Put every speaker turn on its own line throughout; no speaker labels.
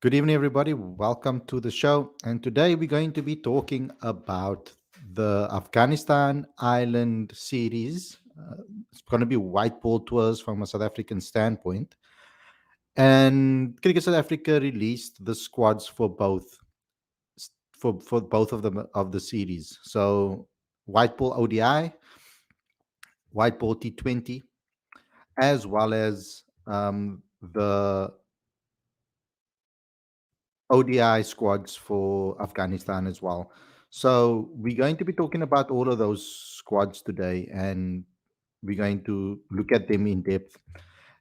Good evening, everybody. Welcome to the show. And today we're going to be talking about the Afghanistan Island series. It's going to be white ball tours from a South African standpoint. And Cricket South Africa released the squads for both of them of the series. So white ball ODI, white ball T20, as well as the ODI squads for Afghanistan as well. So we're going to be talking about all of those squads today, and we're going to look at them in depth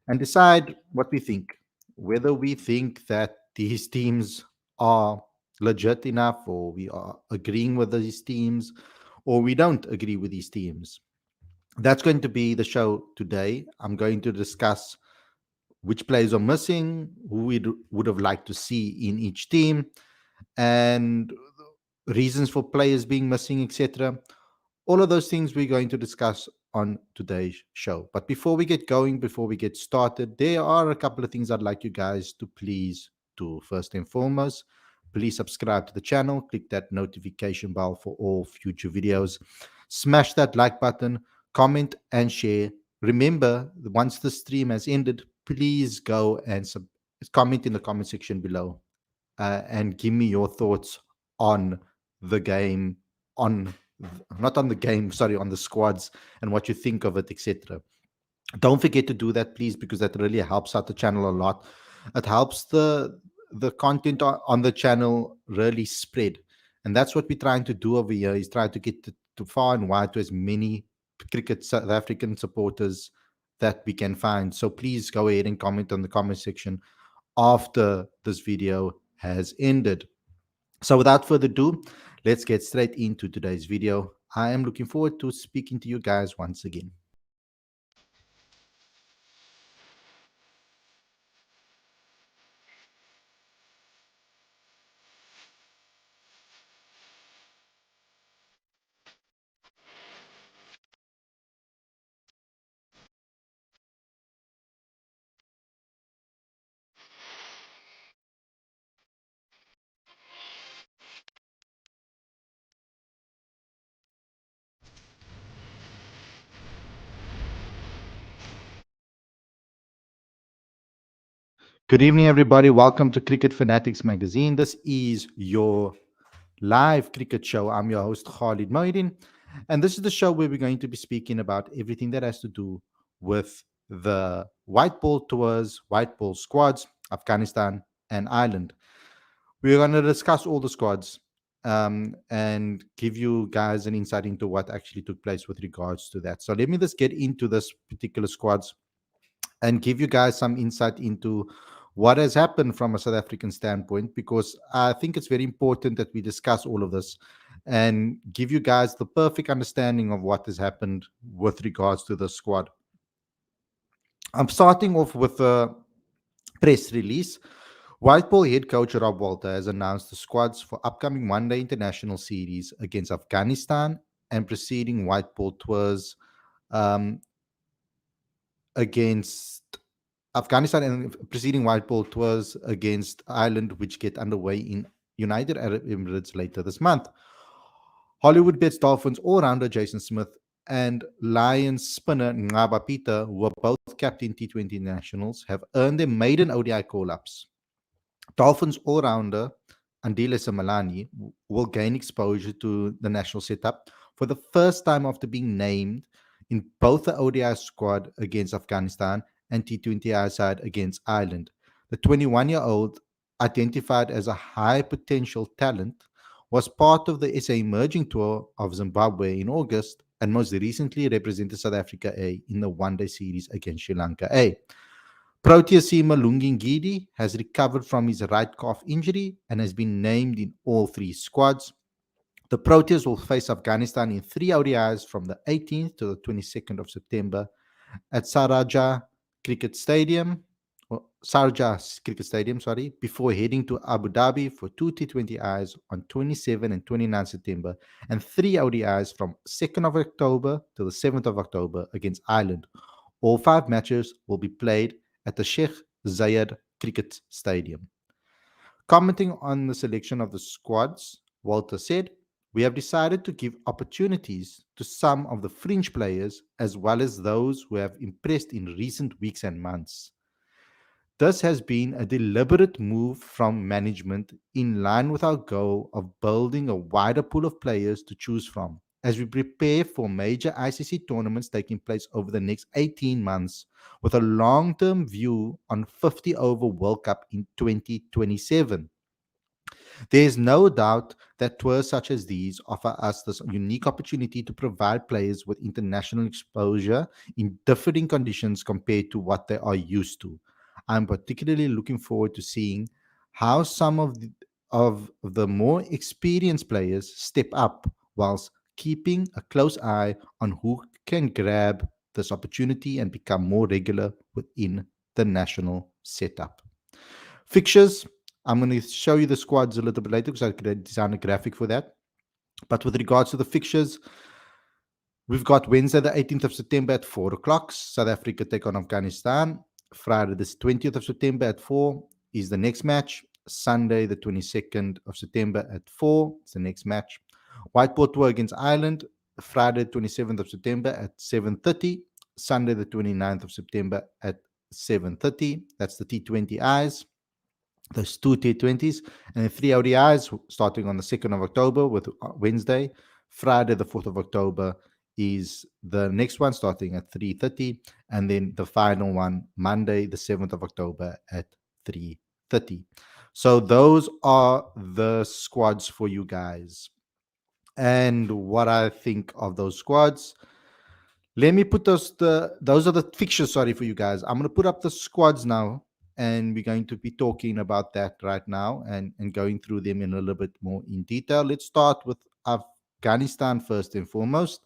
and decide what we think. Whether we think that these teams are legit enough, or we are agreeing with these teams, or we don't agree with these teams. That's going to be the show today. I'm going to discuss which players are missing, who we would have liked to see in each team, and reasons for players being missing, etc. All of those things we're going to discuss on today's show. But before we get going, before we get started, there are a couple of things I'd like you guys to please do. First and foremost, please subscribe to the channel, click that notification bell for all future videos, smash that like button, comment and share. Remember, once the stream has ended, please go and comment in the comment section below and give me your thoughts on the game, on not on the game, sorry, on the squads and what you think of it, etc. Don't forget to do that, please, because that really helps out the channel a lot. It helps the content on the channel really spread, and that's what we're trying to do over here. Is try to get to far and wide to as many cricket South African supporters that we can find. So please go ahead and comment on the comment section after this video has ended. So without further ado, let's get straight into today's video. I am looking forward to speaking to you guys once again. Good evening, everybody. Welcome to Cricket Fanatics Magazine. This is your live cricket show. I'm your host, Khalid Moedin. And this is the show where we're going to be speaking about everything that has to do with the white ball tours, white ball squads, Afghanistan, and Ireland. We're going to discuss all the squads and give you guys an insight into what actually took place with regards to that. So let me just get into this particular squads and give you guys some insight into what has happened from a South African standpoint, because I think it's very important that we discuss all of this and give you guys the perfect understanding of what has happened with regards to the squad. I'm starting off with a press release. White Ball head coach Rob Walter has announced the squads for upcoming one-day international series against Afghanistan and preceding White Ball tours um, against Afghanistan and preceding white ball tours against Ireland, which get underway in United Arab Emirates later this month. Hollywood Bets Dolphins all-rounder Jason Smith and Lions spinner Ngaba Peter, who are both captain T20 nationals, have earned their maiden ODI call-ups. Dolphins all-rounder Andile Samalani will gain exposure to the national setup for the first time after being named in both the ODI squad against Afghanistan and T20I side against Ireland. The 21-year-old, identified as a high potential talent, was part of the SA Emerging Tour of Zimbabwe in August and most recently represented South Africa A in the one-day series against Sri Lanka A. Proteas Malungi Ngidi has recovered from his right calf injury and has been named in all three squads. The Proteas will face Afghanistan in three ODIs from the 18th to the 22nd of September at Sharjah Cricket Stadium, before heading to Abu Dhabi for two T20Is on 27 and 29 September and three ODIs from 2nd of October to the 7th of October against Ireland. All five matches will be played at the Sheikh Zayed Cricket Stadium. Commenting on the selection of the squads, Walter said, "We have decided to give opportunities to some of the fringe players as well as those who have impressed in recent weeks and months. This has been a deliberate move from management in line with our goal of building a wider pool of players to choose from as we prepare for major ICC tournaments taking place over the next 18 months with a long term view on 50 over World Cup in 2027. There is no doubt that tours such as these offer us this unique opportunity to provide players with international exposure in differing conditions compared to what they are used to. I'm particularly looking forward to seeing how some of the more experienced players step up whilst keeping a close eye on who can grab this opportunity and become more regular within the national setup. Fixtures, I'm going to show you the squads a little bit later because I could design a graphic for that. But with regards to the fixtures, we've got Wednesday, the 18th of September at 4 o'clock. South Africa take on Afghanistan. Friday, the 20th of September at 4 is the next match. Sunday, the 22nd of September at 4 is the next match. Whiteboard Tour against Ireland. Friday, 27th of September at 7:30. Sunday, the 29th of September at 7:30. That's the T20Is. There's two T20s and three ODIs starting on the 2nd of October with Wednesday. Friday, the 4th of October is the next one starting at 3:30. And then the final one, Monday, the 7th of October at 3:30. So those are the squads for you guys. And what I think of those squads, let me put those are the fixtures, sorry, for you guys. I'm going to put up the squads now, and we're going to be talking about that right now and going through them in a little bit more in detail. Let's start with Afghanistan first and foremost.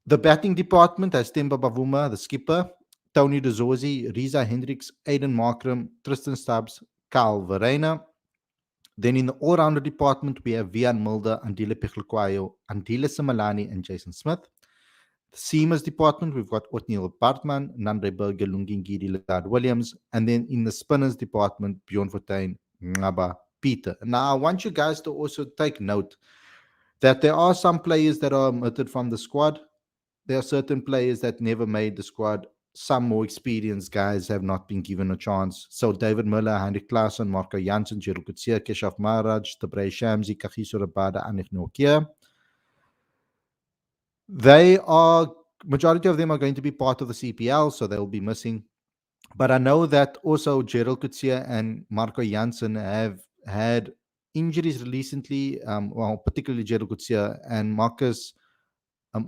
The batting department has Temba Bavuma, the skipper, Tony De Zorzi, Riza Hendricks, Aiden Markram, Tristan Stubbs, Carl Verena. Then in the all-rounder department, we have Vian Mulder, Andile Pichlukwayo, Andile Simalani, and Jason Smith. The seamers department, we've got Otniel Bartman, Nandre Berger, Lungingiri, Lillard Williams. And then in the spinners department, Bjorn Fortuin, Ngaba Peter. Now, I want you guys to also take note that there are some players that are omitted from the squad. There are certain players that never made the squad. Some more experienced guys have not been given a chance. So David Muller, Heinrich Klaassen, Marco Janssen, Gerald Kutsia, Keshav Maharaj, Tabrei Shamsi, Kagiso Rabada, Anik Nokia. They are, majority of them are going to be part of the CPL, so they'll be missing. But I know that also Gerald Kutsia and Marco Janssen have had injuries recently, well, particularly Gerald Kutsia and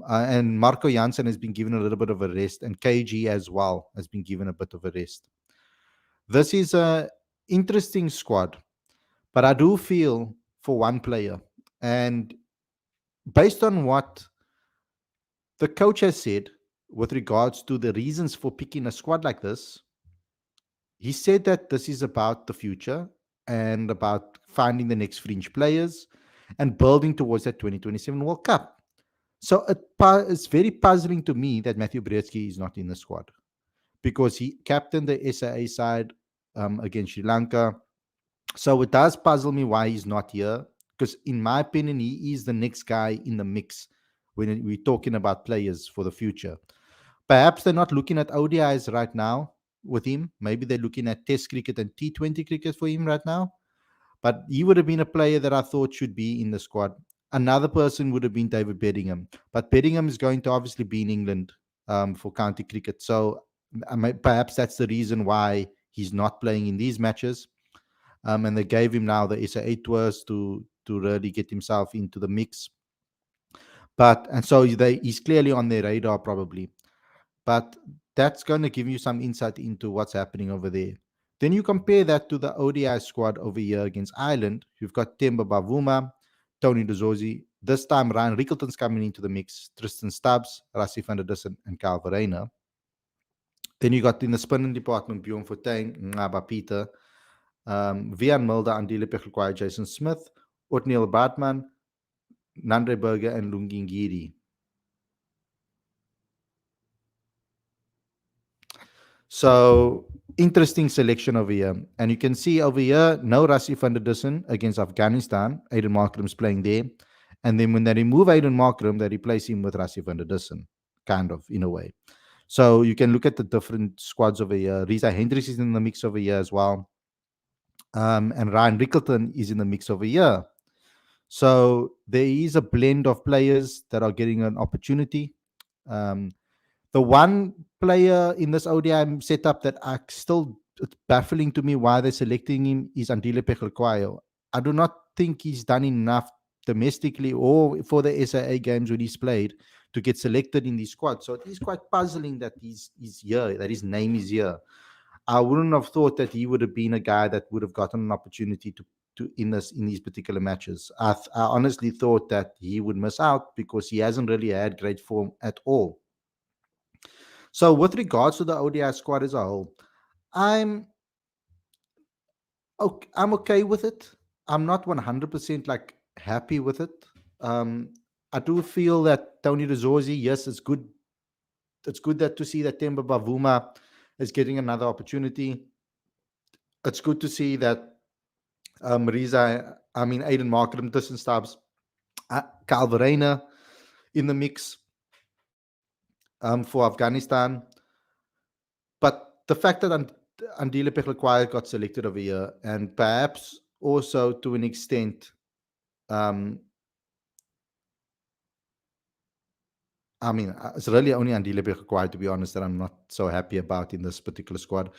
and Marco Janssen has been given a little bit of a rest, and KG as well has been given a bit of a rest. This is a interesting squad, but I do feel for one player, and based on what the coach has said with regards to the reasons for picking a squad like this, he said that this is about the future and about finding the next fringe players and building towards that 2027 World Cup. So it's very puzzling to me that Matthew Brzezinski is not in the squad because he captained the SAA side against Sri Lanka. So it does puzzle me why he's not here because, in my opinion, he is the next guy in the mix when we're talking about players for the future. Perhaps they're not looking at ODIs right now with him. Maybe they're looking at Test cricket and T20 cricket for him right now. But he would have been a player that I thought should be in the squad. Another person would have been David Bedingham. But Bedingham is going to obviously be in England for county cricket. So perhaps that's the reason why he's not playing in these matches. And they gave him now the SA 8 tours to really get himself into the mix. And so he's clearly on their radar probably. But that's going to give you some insight into what's happening over there. Then you compare that to the ODI squad over here against Ireland. You've got Temba Bavuma, Tony De Zorzi. This time, Ryan Rickleton's coming into the mix. Tristan Stubbs, Rassie van der Dussen, and Carl Verena. Then you got in the spinning department, Bjorn Fortuin, Ngaba Peter, Vian Mulder, Andile Pechelkwai, Jason Smith, Otniel Bartman, Nandre Berger, and Lungingiri. So interesting selection over here. And you can see over here, no Rassie van der Dussen against Afghanistan. Aiden Markram's playing there. And then when they remove Aiden Markram, they replace him with Rassie van der Dussen, kind of, in a way. So you can look at the different squads over here. Risa Hendricks is in the mix over here as well. And Ryan Rickleton is in the mix over here. So there is a blend of players that are getting an opportunity. Um, the one player in this ODI setup that I still, it's baffling to me why they're selecting him is Andile Pekhlekwayo. I do not think he's done enough domestically or for the SAA games when he's played to get selected in the squad. So it is quite puzzling that he's here, that his name is here. I wouldn't have thought that he would have been a guy that would have gotten an opportunity to in these particular matches. I honestly thought that he would miss out because he hasn't really had great form at all. So with regards to the ODI squad as a whole, I'm I'm okay with it. I'm not 100% like happy with it. Um, I do feel that Tony Rizorzi, yes, it's good. It's good that to see that Temba Bavuma is getting another opportunity. It's good to see that Aiden Markram, Tussen Stubbs, Calvarena in the mix for Afghanistan. But the fact that Andile Pekhlekwayo got selected over here, and perhaps also to an extent, it's really only Andile Pekhlekwayo, to be honest, that I'm not so happy about in this particular squad.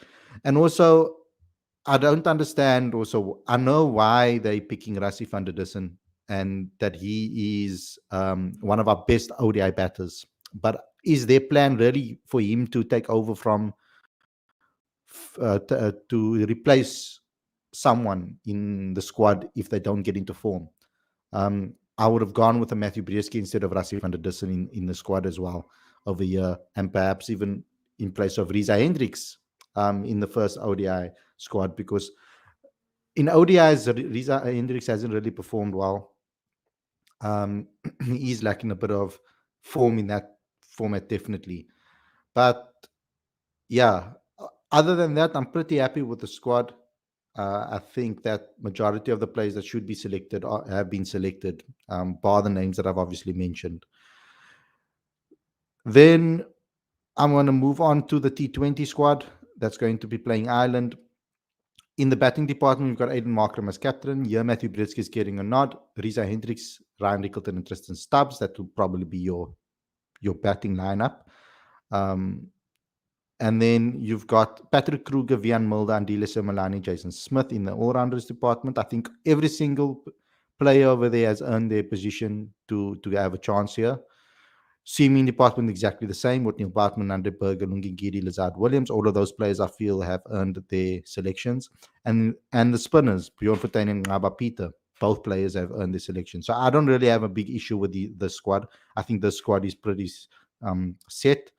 And also, I don't understand. Also, I know why they're picking Rassie van der Dussen and that he is one of our best ODI batters. But is their plan really for him to take over from to replace someone in the squad if they don't get into form? I would have gone with a Matthew Brieske instead of Rassie van der Dussen in the squad as well over here, and perhaps even in place of Risa Hendricks in the first ODI squad, because in ODIs, Risa Hendricks hasn't really performed well. He's lacking a bit of form in that format, definitely. But yeah, other than that, I'm pretty happy with the squad. I think that majority of the players that should be selected have been selected, bar the names that I've obviously mentioned. Then I'm going to move on to the T20 squad that's going to be playing Ireland. In the batting department, we've got Aiden Markram as captain. Here, Matthew Britsky is getting a nod. Risa Hendricks, Ryan Rickleton, and Tristan Stubbs. That will probably be your batting lineup. And then you've got Patrick Kruger, Vian Mulder, Andile Semalani, Jason Smith in the all-rounders department. I think every single player over there has earned their position to have a chance here. Seaming department exactly the same with Neil Bartman, Andre Berger, Lungi Giri, Lazard Williams. All of those players I feel have earned their selections. And the spinners, Bjorn Fortuin and Ngaba Peter, both players have earned their selection. So I don't really have a big issue with the squad. I think the squad is pretty set.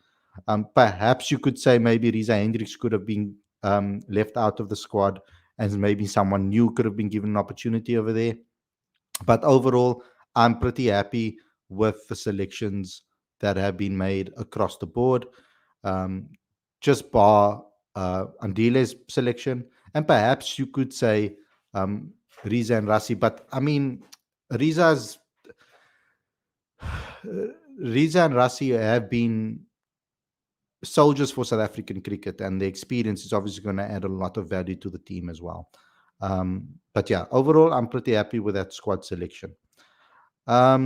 Perhaps you could say maybe Risa Hendricks could have been left out of the squad, and maybe someone new could have been given an opportunity over there. But overall, I'm pretty happy with the selections that have been made across the board, just bar Andile's selection. And perhaps you could say Riza and Rassie. But I mean, Riza and Rassie have been soldiers for South African cricket, and the experience is obviously going to add a lot of value to the team as well. But yeah, overall, I'm pretty happy with that squad selection. Let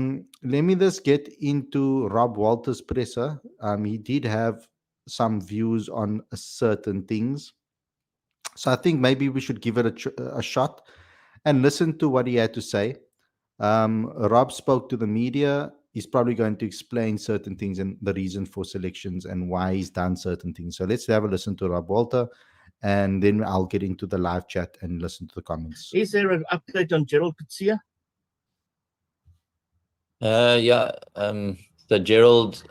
me just get into Rob Walter's presser. He did have some views on certain things. So I think maybe we should give it a shot and listen to what he had to say. Rob spoke to the media. He's probably going to explain certain things and the reason for selections and why he's done certain things. So let's have a listen to Rob Walter, and then I'll get into the live chat and listen to the comments.
Is there an update on Gerald Coetzee?
Yeah. So Gerald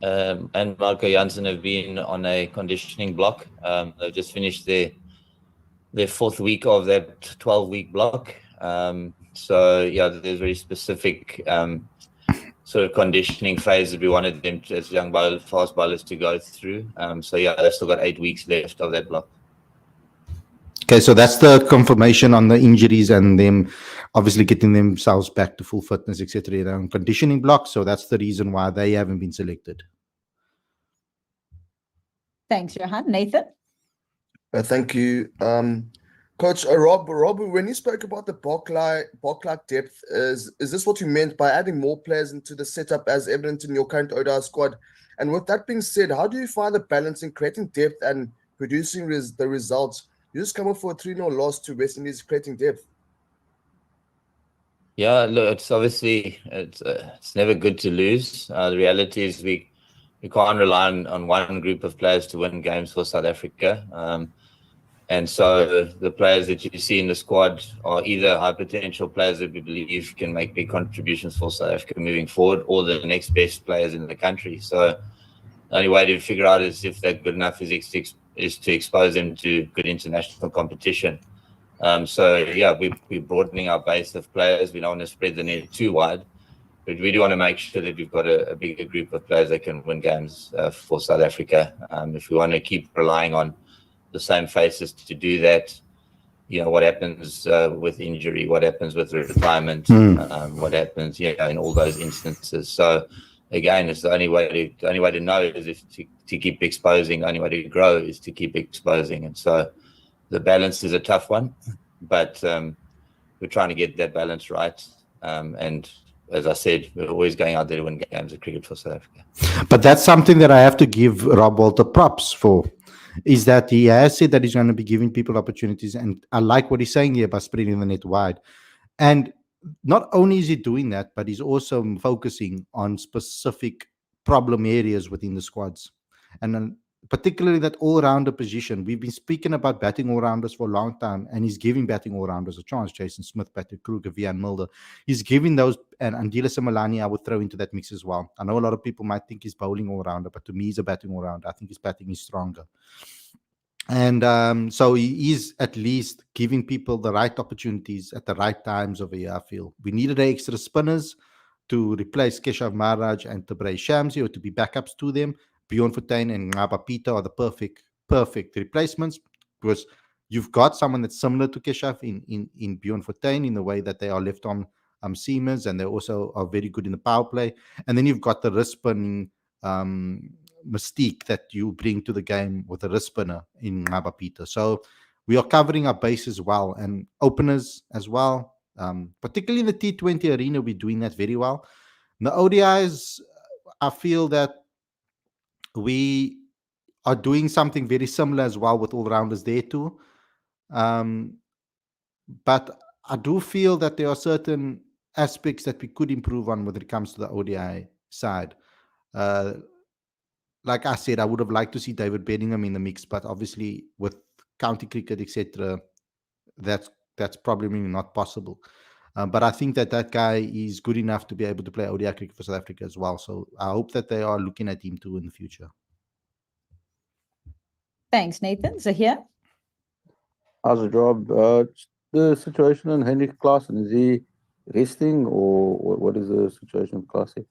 and Marco Jansen have been on a conditioning block. They've just finished their fourth week of that 12-week block. So yeah, there's very specific sort of conditioning phase that we wanted them as young fast bowlers to go through. So yeah, they've still got 8 weeks left of that block.
Okay, so that's the confirmation on the injuries and them obviously getting themselves back to full fitness, etc. They're on conditioning blocks, so that's the reason why they haven't been selected.
Thanks, Johan. Nathan?
Thank you. Coach, Rob, when you spoke about the Barclay depth, is this what you meant by adding more players into the setup as evident in your current ODI squad? And with that being said, how do you find the balance in creating depth and producing the results? You just come up for a 3-0 loss to West Indies, creating depth.
Yeah, look, it's obviously it's never good to lose. The reality is we can't rely on one group of players to win games for South Africa. And so the players that you see in the squad are either high potential players that we believe can make big contributions for South Africa moving forward, or the next best players in the country. So the only way to figure out is if they're good enough is to expose them to good international competition. So yeah, we're broadening our base of players. We don't want to spread the net too wide, but we do want to make sure that we've got a bigger group of players that can win games for South Africa. If we want to keep relying on the same faces to do that, what happens with injury, what happens with retirement, what happens, in all those instances. So again, it's the only way to know is to keep exposing. The only way to grow is to keep exposing. And so the balance is a tough one, but we're trying to get that balance right. And as I said, we're always going out there to win games of cricket for South Africa.
But that's something that I have to give Rob Walter props for, is that he has said that he's going to be giving people opportunities. And I like what he's saying here by spreading the net wide. And not only is he doing that, but he's also focusing on specific problem areas within the squads. And particularly that all-rounder position. We've been speaking about batting all-rounders for a long time, and he's giving batting all-rounders a chance. Jason Smith, Patrick Kruger, Vian Mulder. He's giving those, and Andila Simelane I would throw into that mix as well. I know a lot of people might think he's bowling all-rounder, but to me, he's a batting all-rounder. I think his batting is stronger. And so he is at least giving people the right opportunities at the right times of the year, I feel. We needed extra spinners to replace Keshav Maharaj and Tabrei Shamsi, or to be backups to them. Bjorn Fortuin and Ngaba Pieter are the perfect replacements, because you've got someone that's similar to Keshav in Bjorn Fortuin in the way that they are left-arm seamers, and they also are very good in the power play. And then you've got the wrist spinning mystique that you bring to the game with a wrist spinner in Ngaba Pieter. So we are covering our bases well, and openers as well. Particularly in the T20 arena, we're doing that very well. In the ODIs, I feel that we are doing something very similar as well with all-rounders there too. But I do feel that there are certain aspects that we could improve on when it comes to the ODI side. Like I said, I would have liked to see David Bedingham in the mix, but obviously with county cricket, etc., that's probably not possible. But I think that guy is good enough to be able to play ODI cricket for South Africa as well. So I hope that they are looking at him too in the future.
Thanks, Nathan. Zahir?
How's it, Rob? The situation in Hendrik Klaasen, is he resting, or what is the situation with Klaasie?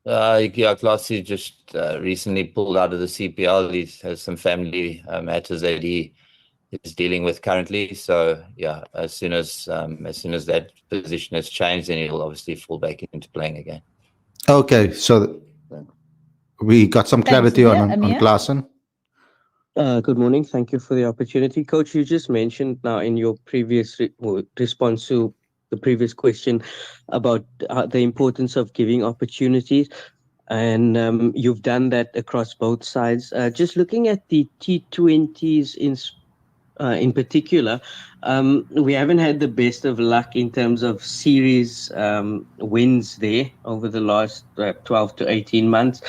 Klaasie just recently pulled out of the CPL. He has some family matters that he is dealing with currently. So yeah, as soon as that position has changed, then he'll obviously fall back into playing again.
Okay, so we got some clarity on Klaasen.
Good morning. Thank you for the opportunity. Coach, you just mentioned now in your previous response to the previous question about the importance of giving opportunities, and you've done that across both sides. Just looking at the T20s in particular, we haven't had the best of luck in terms of series wins there over the last 12 to 18 months.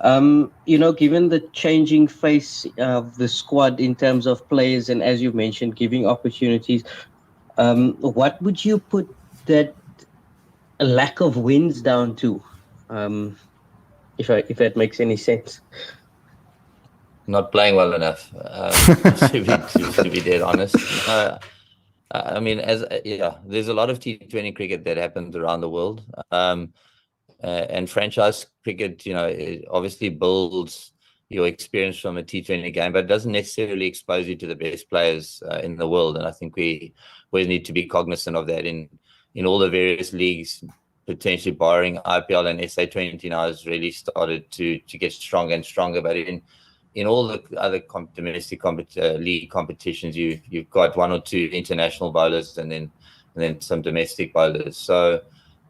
Given the changing face of the squad in terms of players, and as you mentioned, giving opportunities, what would you put that lack of wins down to, if that makes any sense?
Not playing well enough, to be dead honest. I mean, there's a lot of T20 cricket that happens around the world. And franchise cricket, it obviously builds your experience from a T20 game, but it doesn't necessarily expose you to the best players in the world. And I think we need to be cognizant of that in all the various leagues, potentially barring IPL and SA20 now has really started to get stronger and stronger. But in all the other domestic league competitions, you've got one or two international bowlers and then some domestic bowlers. So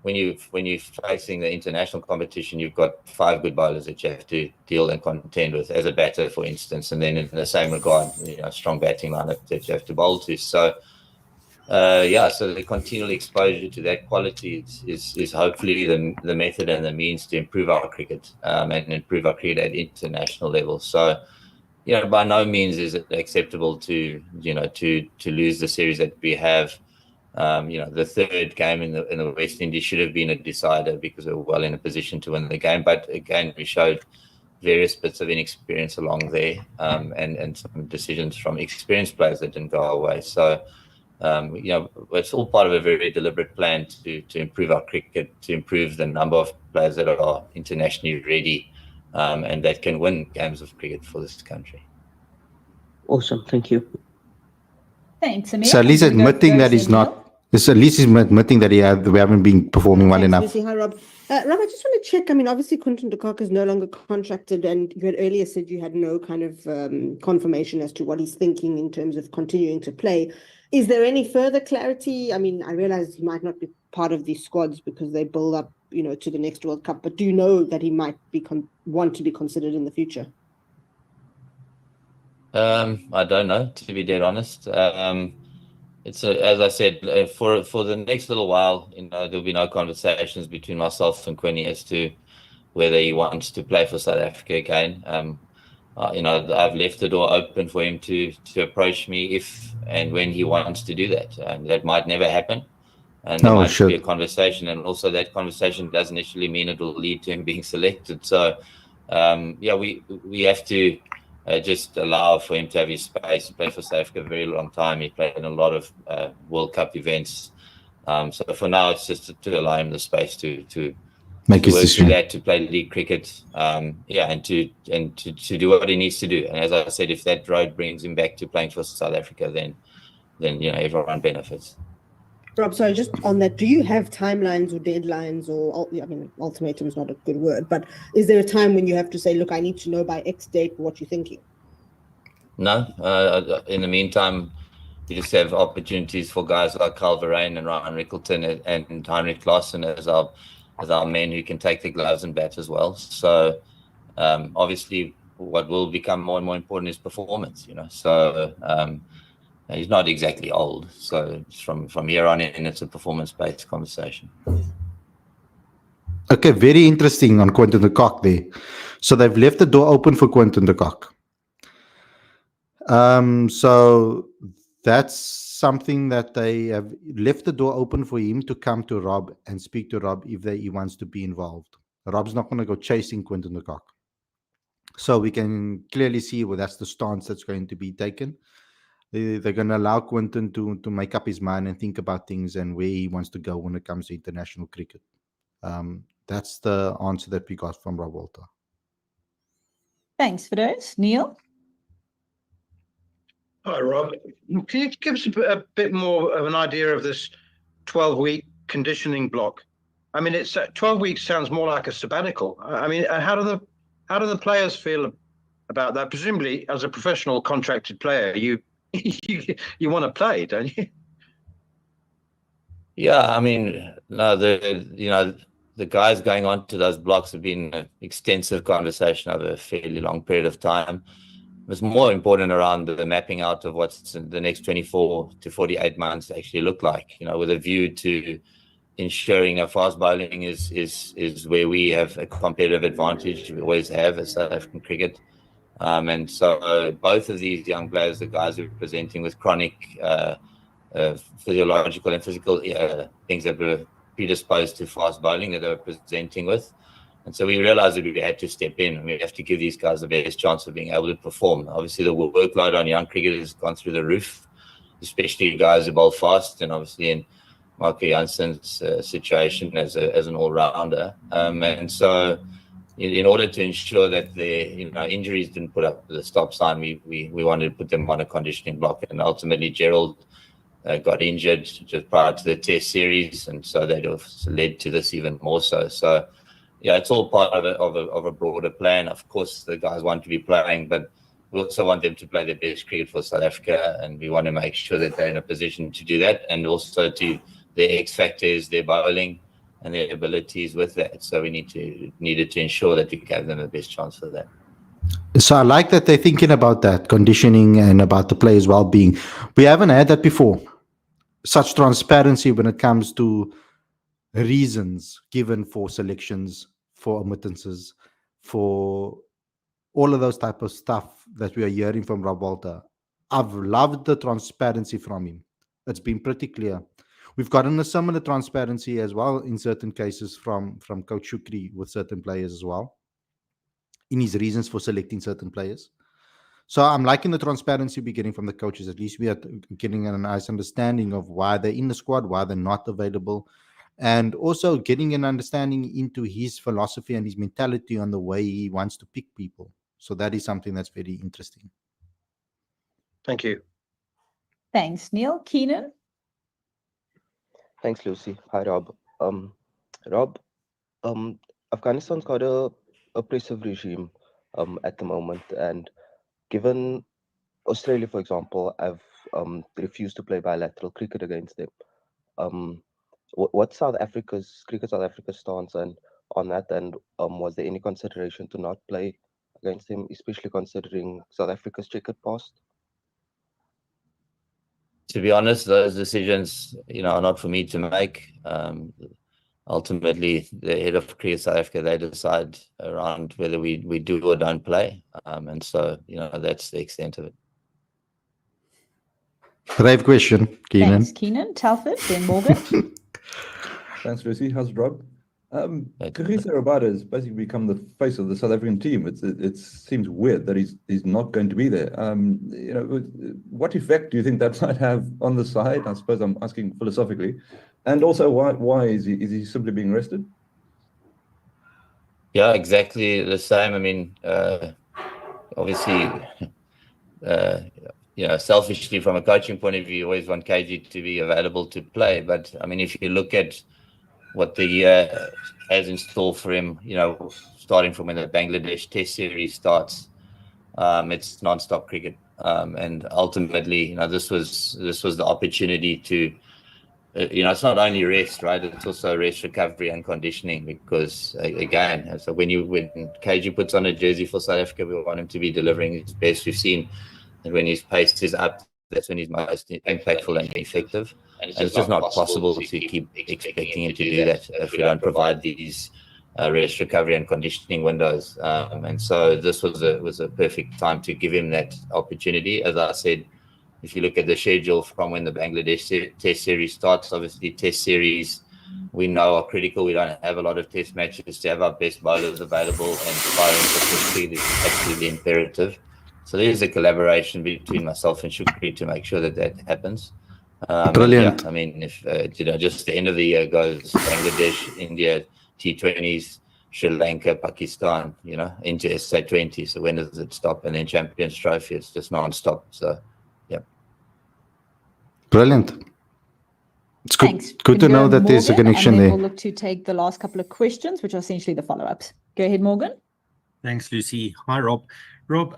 when you're facing the international competition, you've got 5 good bowlers that you have to deal and contend with as a batter, for instance, and then in the same regard, strong batting lineup that you have to bowl to. So so the continual exposure to that quality is hopefully the method and the means to improve our cricket and improve our cricket at international level. So by no means is it acceptable to lose the series that we have. The third game in the West Indies should have been a decider because we were well in a position to win the game. But again, we showed various bits of inexperience along there and some decisions from experienced players that didn't go our way. So, it's all part of a very deliberate plan to improve our cricket, to improve the number of players that are internationally ready and that can win games of cricket for this country.
Awesome. Thank you.
Thanks, Amir.
So at least
I'm gonna go
admitting that he's
Neil.
not. At least he's admitting that we haven't been performing well enough.
Lucy. Hi, Rob. Rob, I just want to check. I mean, obviously, Quinton de Kock is no longer contracted, and you had earlier said you had no kind of confirmation as to what he's thinking in terms of continuing to play. Is there any further clarity? I mean, I realize he might not be part of these squads because they build up, to the next World Cup. But do you know that he might be want to be considered in the future?
I don't know, to be dead honest. It's as I said, for the next little while, there'll be no conversations between myself and Quinny as to whether he wants to play for South Africa again. I've left the door open for him to approach me if and when he wants to do that. That might never happen, and there might be a conversation, and also that conversation doesn't necessarily mean it will lead to him being selected. So, we have to. Just allow for him to have his space. He played for South Africa a very long time. He played in a lot of World Cup events. So for now, it's just to allow him the space to
make his
work
decision.
through that, to play league cricket, and to do what he needs to do. And as I said, if that road brings him back to playing for South Africa, then everyone benefits.
Rob, sorry, just on that, do you have timelines or deadlines or, ultimatum is not a good word, but is there a time when you have to say, look, I need to know by X date what you're thinking?
No. In the meantime, you just have opportunities for guys like Carl Verheyen and Ryan Rickleton and Heinrich Klaassen as our men who can take the gloves and bat as well. So obviously what will become more and more important is performance, So he's not exactly old, so from here on in, it's a performance-based conversation.
Okay, very interesting on Quinton de Kock there. So they've left the door open for Quinton de Kock. So that's something that they have left the door open for him to come to Rob and speak to Rob if he wants to be involved. Rob's not going to go chasing Quinton de Kock. So we can clearly see that's the stance that's going to be taken. They're going to allow Quinton to make up his mind and think about things and where he wants to go when it comes to international cricket. That's the answer that we got from Rob Walter.
Thanks for those. Neil?
Hi, Rob. Can you give us a bit more of an idea of this 12-week conditioning block? I mean, it's 12 weeks sounds more like a sabbatical. I mean, how do the players feel about that? Presumably, as a professional contracted player, you want to play, don't you?
Yeah, I mean, no, the guys going on to those blocks have been an extensive conversation over a fairly long period of time. It's more important around the mapping out of what's in the next 24 to 48 months actually look like, with a view to ensuring fast bowling is where we have a competitive advantage. We always have as South African cricket. And so both of these young players, the guys who are presenting with chronic physiological and physical things that were predisposed to fast bowling that they were presenting with. And so we realized that we had to step in and we have to give these guys the best chance of being able to perform. Obviously, the workload on young cricketers has gone through the roof, especially guys who bowl fast, and obviously in Marco Janssen's situation as an all-rounder. And so in order to ensure that their injuries didn't put up the stop sign, we wanted to put them on a conditioning block, and ultimately Gerald got injured just prior to the test series, and so that led to this even more so. So yeah, it's all part of a broader plan. Of course, the guys want to be playing, but we also want them to play their best cricket for South Africa, and we want to make sure that they're in a position to do that, and also to their X factors, their bowling, and their abilities with that. So we needed to ensure that we gave them the best chance for that.
So I like that they're thinking about that conditioning and about the players' well-being. We haven't had that before. Such transparency when it comes to reasons given for selections, for omittances, for all of those type of stuff that we are hearing from Rob Walter. I've loved the transparency from him. It's been pretty clear. We've gotten a similar transparency as well in certain cases from Coach Shukri with certain players as well, in his reasons for selecting certain players. So I'm liking the transparency we're getting from the coaches. At least we are getting a nice understanding of why they're in the squad, why they're not available, and also getting an understanding into his philosophy and his mentality on the way he wants to pick people. So that is something that's very interesting.
Thank you.
Thanks, Neil. Keenan?
Thanks, Lucy. Hi, Rob. Rob, Afghanistan's got a oppressive regime at the moment, and given Australia, for example, have refused to play bilateral cricket against them. What's South Africa's stance on that, and was there any consideration to not play against them, especially considering South Africa's checkered past?
To be honest, those decisions, are not for me to make. Ultimately, the head of Cricket South Africa, they decide around whether we do or don't play. And so, that's the extent of it.
Brave question, Keenan.
Thanks, Keenan. Telford, then Morgan.
Thanks, Lucy. How's it, Rob? Kagiso Rabada has basically become the face of the South African team. It seems weird that he's not going to be there. What effect do you think that might have on the side? I suppose I'm asking philosophically, and also why is he simply being rested?
Yeah, exactly the same. I mean, obviously, selfishly from a coaching point of view, you always want KG to be available to play. But I mean, if you look at what the year has in store for him, starting from when the Bangladesh Test series starts, it's non-stop cricket, and ultimately, this was the opportunity to, it's not only rest, right? It's also rest, recovery, and conditioning. Because again, so when KG puts on a jersey for South Africa, we want him to be delivering his best. We've seen that when his pace is up, that's when he's most impactful and effective. And it's just not possible to keep expecting him to do that if we don't provide these rest, recovery, and conditioning windows. And so this was a perfect time to give him that opportunity. As I said, if you look at the schedule from when the Bangladesh Test series starts, obviously Test series we know are critical. We don't have a lot of Test matches. To have our best bowlers available and firing for Shukri is absolutely imperative. So there's a collaboration between myself and Shukri to make sure that happens.
Brilliant.
Yeah, I mean, if just the end of the year goes Bangladesh, India, T20s, Sri Lanka, Pakistan, into SA20. So when does it stop? And then Champions Trophy, it's just non-stop. So, yeah.
Brilliant. It's good.
Thanks.
Good to know that there's a connection
and then
there.
We'll look to take the last couple of questions, which are essentially the follow-ups. Go ahead, Morgan.
Thanks, Lucy. Hi, Rob. Rob,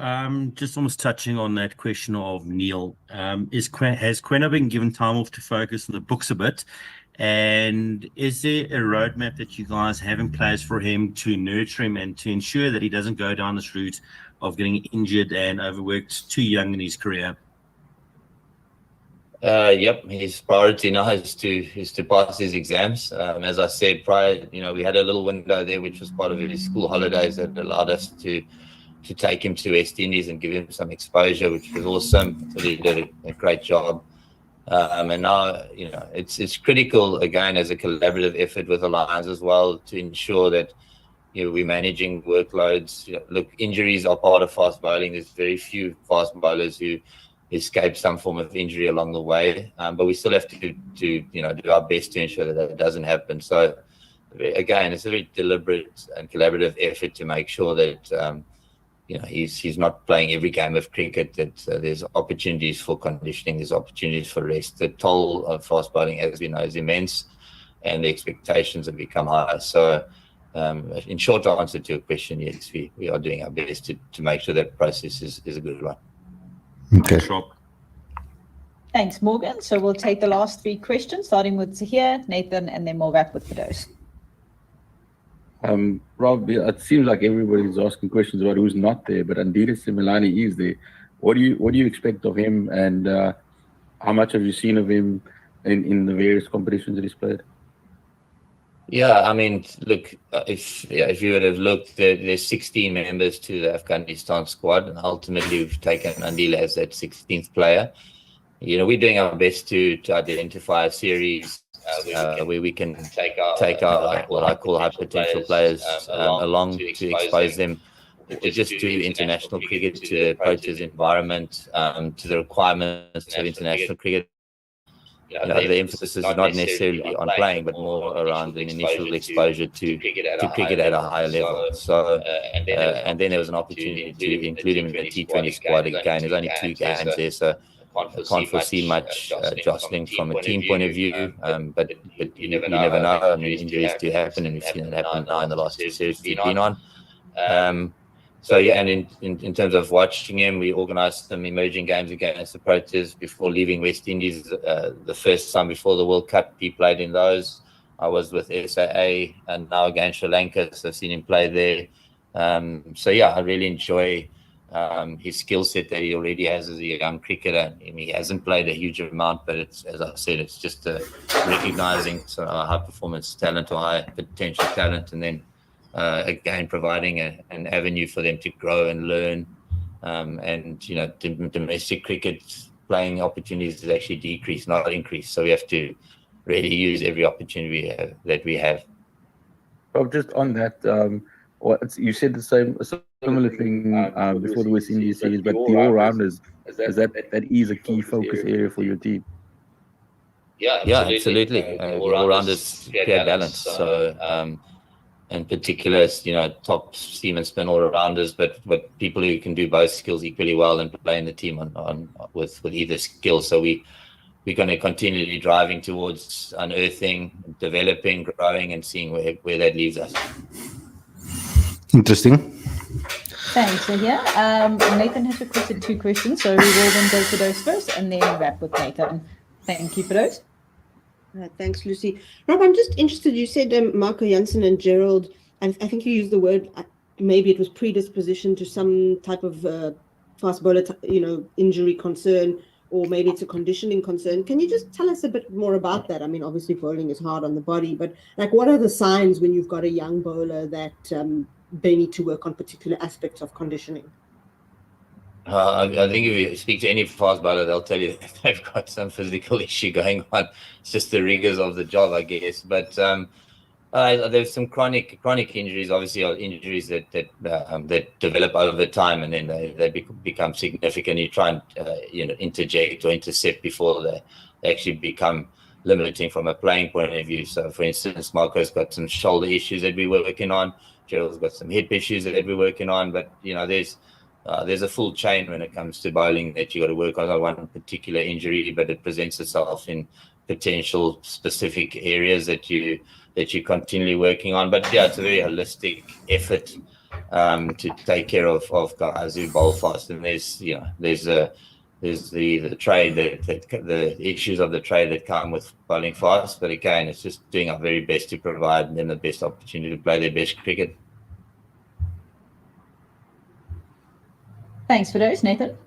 just almost touching on that question of Neil. Has Queno been given time off to focus on the books a bit? And is there a roadmap that you guys have in place for him to nurture him and to ensure that he doesn't go down this route of getting injured and overworked too young in his career?
Yep, his priority now is to pass his exams. As I said prior, we had a little window there, which was part of his school holidays, that allowed us to take him to West Indies and give him some exposure, which was awesome. So he did a great job. And now, it's critical, again, as a collaborative effort with the Lions as well, to ensure that, we're managing workloads. Look, injuries are part of fast bowling. There's very few fast bowlers who escape some form of injury along the way. But we still have to do our best to ensure that doesn't happen. So again, it's a very deliberate and collaborative effort to make sure that he's not playing every game of cricket, that there's opportunities for conditioning, there's opportunities for rest. The toll of fast bowling, as we know, is immense, and the expectations have become higher. So in short answer to your question, yes, we are doing our best to make sure that process is a good one.
Okay.
Thanks, Morgan. So we'll take the last 3 questions, starting with Zahir, Nathan, and then we'll wrap with Firdous.
Rob, it seems like everybody's asking questions about who's not there, but Andile Similani is there. What do you expect of him, and how much have you seen of him in the various competitions that he's played?
Yeah, I mean, look, if you would have looked, there's 16 members to the Afghanistan squad, and ultimately we've taken Andile as that 16th player. We're doing our best to identify a series where we can take our what I call high potential players along to expose them just to international cricket, to the Proteas environment, to the requirements of international cricket. The emphasis is not necessarily on playing, but more around an initial exposure to cricket at a higher level. So, and then there was an opportunity to include him in the T20 squad again. There's only 2 games there, so I can't foresee much jostling from a team point of view. But you never know. I mean, injuries do happen, and we've seen it happen now in the last 2 series we've been on. So yeah, and in terms of watching him, we organised some emerging games against the Proteas before leaving West Indies. The first time before the World Cup, he played in those. I was with SAA, and now against Sri Lanka, so I've seen him play there. So yeah, I really enjoy his skill set that he already has as a young cricketer. I mean, he hasn't played a huge amount, but it's, as I said, it's just recognising sort of high performance talent or high potential talent, and then again providing an avenue for them to grow and learn. And domestic cricket playing opportunities has actually decreased, not increased. So we have to really use every opportunity that we have.
Rob, just on that, you said a similar thing before the West Indies series, but the all-rounders, that is a key focus area for your team.
Yeah, absolutely. The all-rounders create balance. So in particular, top seam and spin all-rounders, but people who can do both skills equally well and play in the team with either skill. So we're going to continually driving towards unearthing, developing, growing, and seeing where that leaves us.
Interesting.
Thanks. So Nathan has requested 2 questions, so we will then go to those first and then wrap with Nathan. Thank you for those.
Thanks, Lucy. Rob, I'm just interested. You said Marco Jansen and Gerald, and I think you used the word, maybe it was predisposition to some type of fast bowler, injury concern, or maybe it's a conditioning concern. Can you just tell us a bit more about that? I mean, obviously bowling is hard on the body, but what are the signs when you've got a young bowler that they need to work on particular aspects of conditioning?
I think if you speak to any fast bowler, they'll tell you that they've got some physical issue going on. It's just the rigors of the job, I guess. But there's some chronic injuries, obviously, are injuries that develop over time, and then they become significant. You try and interject or intercept before they actually become limiting from a playing point of view. So, for instance, Marco's got some shoulder issues that we're working on. Gerald's got some hip issues that we're working on. But there's a full chain when it comes to bowling that you got to work on. Not one particular injury, but it presents itself in potential specific areas that you're continually working on. But yeah, it's a very holistic effort to take care of guys who bowl fast. And there's the trade the issues of the trade that come with bowling fast. But again, it's just doing our very best to provide them the best opportunity to play their best cricket.
Thanks for those, Nathan.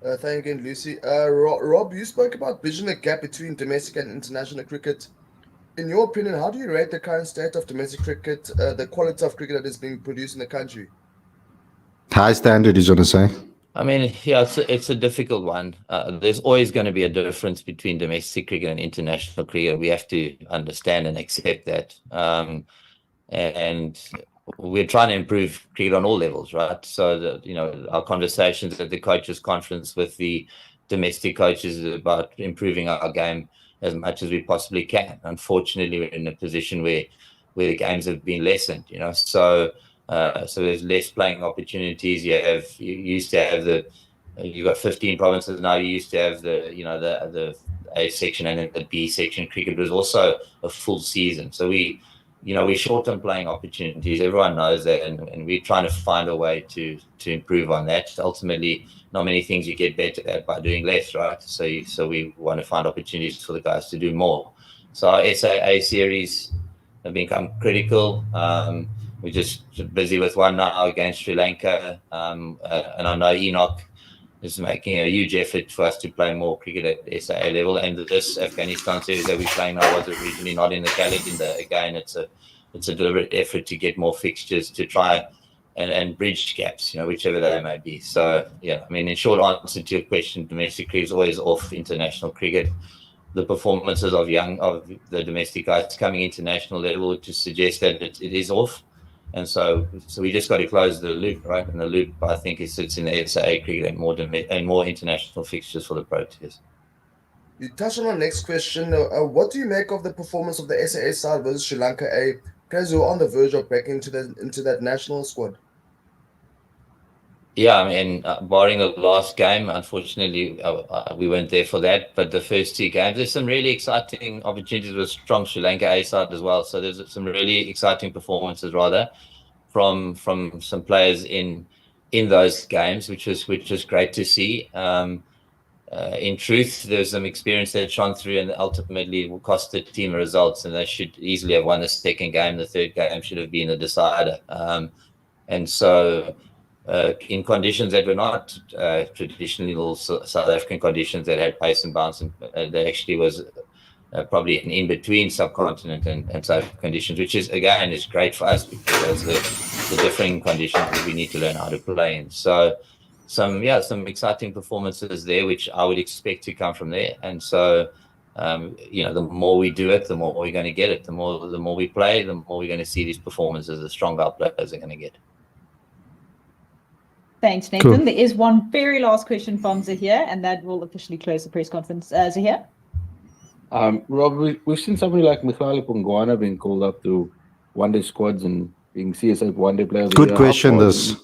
Thank you again, Lucy. Rob, you spoke about bridging the gap between domestic and international cricket. In your opinion, how do you rate the current state of domestic cricket, the quality of cricket that is being produced in the country?
High standard, is what I say.
I mean, yeah, it's a difficult one. There's always going to be a difference between domestic cricket and international cricket. We have to understand and accept that. And we're trying to improve cricket on all levels, right? So, our conversations at the coaches' conference with the domestic coaches is about improving our game as much as we possibly can. Unfortunately, we're in a position where where the games have been lessened, you know. So there's less playing opportunities. You used to have you've got 15 provinces now. You used to have the A section and then the B section. Cricket was also a full season. So we shorten playing opportunities. Everyone knows that, and we're trying to find a way to improve on that. Ultimately, not many things you get better at by doing less, right? So we want to find opportunities for the guys to do more. So our SAA series have become critical. We're just busy with one now against Sri Lanka, and I know Enoch is making a huge effort for us to play more cricket at SAA level. And this Afghanistan series that we're playing now was originally not in the calendar. Again, it's a deliberate effort to get more fixtures to try and bridge gaps, you know, whichever they may be. So yeah, I mean, in short answer to your question, domestic cricket is always off international cricket. The performances of the domestic guys coming international level to suggest that it is off. And so we just got to close the loop, right? And the loop, I think, sits in the SAA cricket and more international fixtures for the Proteas.
You touched on our next question. What do you make of the performance of the SAA side versus Sri Lanka A? Players who are on the verge of breaking into that national squad.
Yeah, I mean, barring the last game, unfortunately, we weren't there for that. But the first two games, there's some really exciting opportunities with strong Sri Lanka A side as well. So there's some really exciting performances, rather, from some players in those games, which was great to see. In truth, there's some experience that shone through, and ultimately will cost the team results. And they should easily have won the second game. The third game should have been the decider. And so. In conditions that were not traditional South African conditions that had pace and bounce, and there actually was probably an in-between subcontinent and South African conditions, which is great for us because the differing conditions that we need to learn how to play in. So some exciting performances there, which I would expect to come from there. And so the more we do it, the more we're going to get it. The more we play, the more we're going to see these performances. The stronger our players are going to get.
Thanks, Nathan. Cool. There is one very last question from Zahir, and that will officially close the press conference. Zahir?
Rob, we've seen somebody like Michele Pongwana being called up to one-day squads and being CSA one-day players.
Good question, this.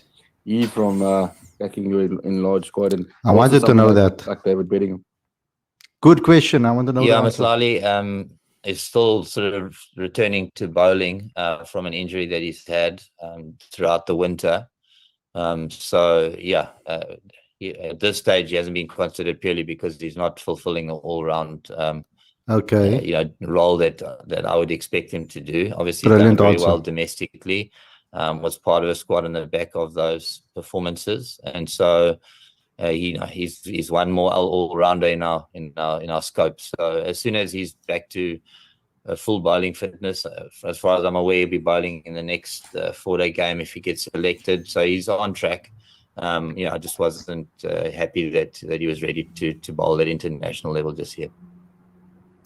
He from backing you in large squad. And
I wanted to know that.
Like David Bedingham.
Good question. I want to know
that. Michele is still sort of returning to bowling from an injury that he's had throughout the winter. At this stage he hasn't been considered purely because he's not fulfilling an all-round role that I would expect him to do. Obviously, he's done very well domestically, was part of a squad on the back of those performances, and so he's one more all-rounder in our scope. So as soon as he's back to full bowling fitness, as far as I'm aware, he'll be bowling in the next 4-day game if he gets selected. So he's on track. I just wasn't happy that he was ready to bowl at international level just yet.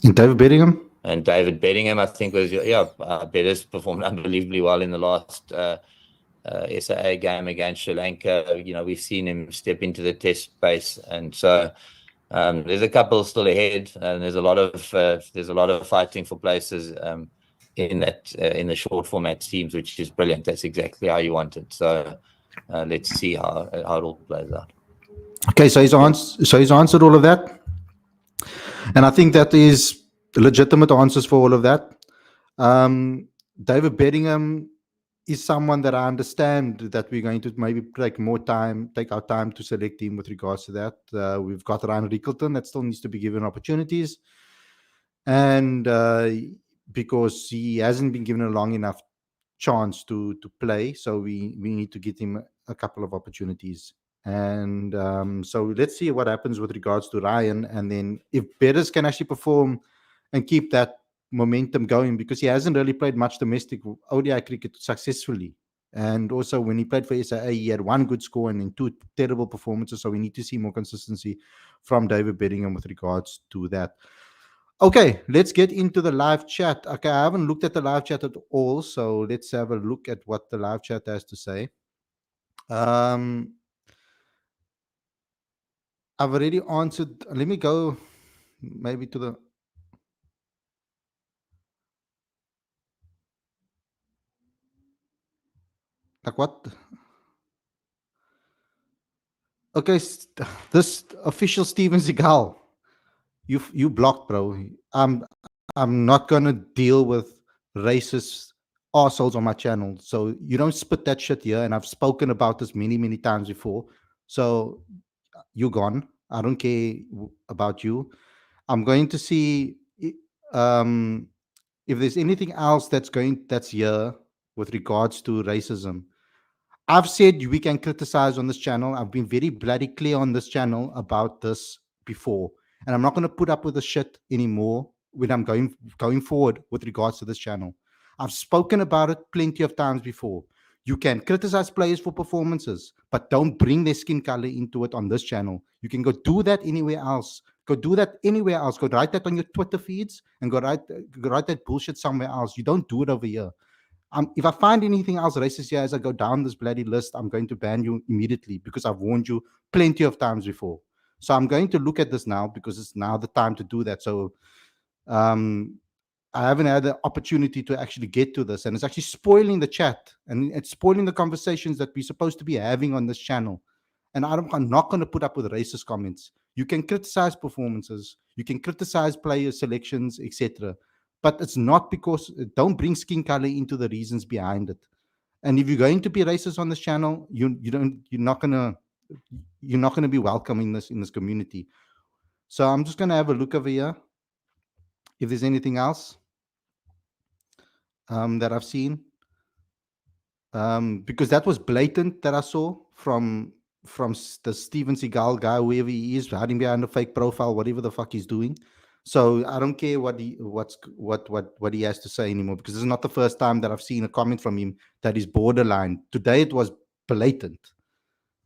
And David Bedingham?
And David Bedingham, I think, was Beddes performed unbelievably well in the last SAA game against Sri Lanka. We've seen him step into the test space, and so. There's a couple still ahead, and there's a lot of fighting for places in the short format teams, which is brilliant. That's exactly how you want it. So let's see how it all plays out.
Okay, so he's answered all of that, and I think that is legitimate answers for all of that. David Bedingham is someone that I understand that we're going to maybe take our time to select him with regards to that. We've got Ryan Rickleton that still needs to be given opportunities. And because he hasn't been given a long enough chance to play, so we need to get him a couple of opportunities. And so let's see what happens with regards to Ryan. And then if Beddes can actually perform and keep that momentum going, because he hasn't really played much domestic ODI cricket successfully, and also when he played for SAA he had one good score and then 2 terrible performances, so we need to see more consistency from David Bedingham with regards to that. Okay, let's get into the live chat. Okay, I haven't looked at the live chat at all, so let's have a look at what the live chat has to say. I've already answered. Let me go maybe to the Like what? Okay, this official Steven Seagal, you blocked, bro. I'm not gonna deal with racist assholes on my channel. So you don't spit that shit here. And I've spoken about this many times before. So you're gone. I don't care about you. I'm going to see if there's anything else that's here with regards to racism. I've said we can criticize on this channel. I've been very bloody clear on this channel about this before, and I'm not going to put up with the shit anymore when I'm going forward with regards to this channel. I've spoken about it plenty of times before. You can criticize players for performances, but don't bring their skin color into it on this channel. You can go do that anywhere else. Go do that anywhere else. Go write that on your Twitter feeds and go write that bullshit somewhere else. You don't do it over here. If I find anything else racist here as I go down this bloody list, I'm going to ban you immediately because I've warned you plenty of times before. So I'm going to look at this now because it's now the time to do that. So I haven't had the opportunity to actually get to this, and it's actually spoiling the chat and it's spoiling the conversations that we're supposed to be having on this channel. And I'm not going to put up with racist comments. You can criticize performances, you can criticize player selections, etc. But it's not because don't bring skin color into the reasons behind it. And if you're going to be racist on this channel, you're not gonna be welcome in this community. So I'm just gonna have a look over here if there's anything else that I've seen, because that was blatant that I saw from the Steven Seagal guy, whoever he is, hiding behind a fake profile, whatever the fuck he's doing. So I don't care what he has to say anymore, because this is not the first time that I've seen a comment from him that is borderline. Today it was blatant.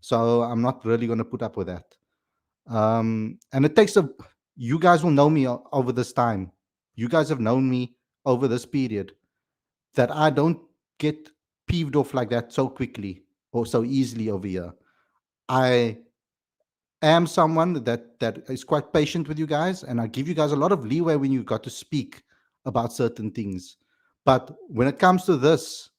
So I'm not really going to put up with that. And it takes you guys will know me over this time. You guys have known me over this period that I don't get peeved off like that so quickly or so easily over here. I am someone that is quite patient with you guys, and I give you guys a lot of leeway when you got to speak about certain things. But when it comes to this,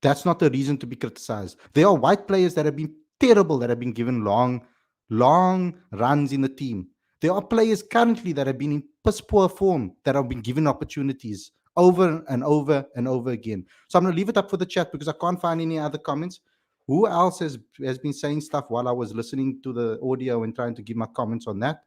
that's not the reason to be criticized. There are white players that have been terrible, that have been given long runs in the team. There are players currently that have been in piss poor form that have been given opportunities over and over and over again. So I'm going to leave it up for the chat because I can't find any other comments. Who else has been saying stuff while I was listening to the audio and trying to give my comments on that?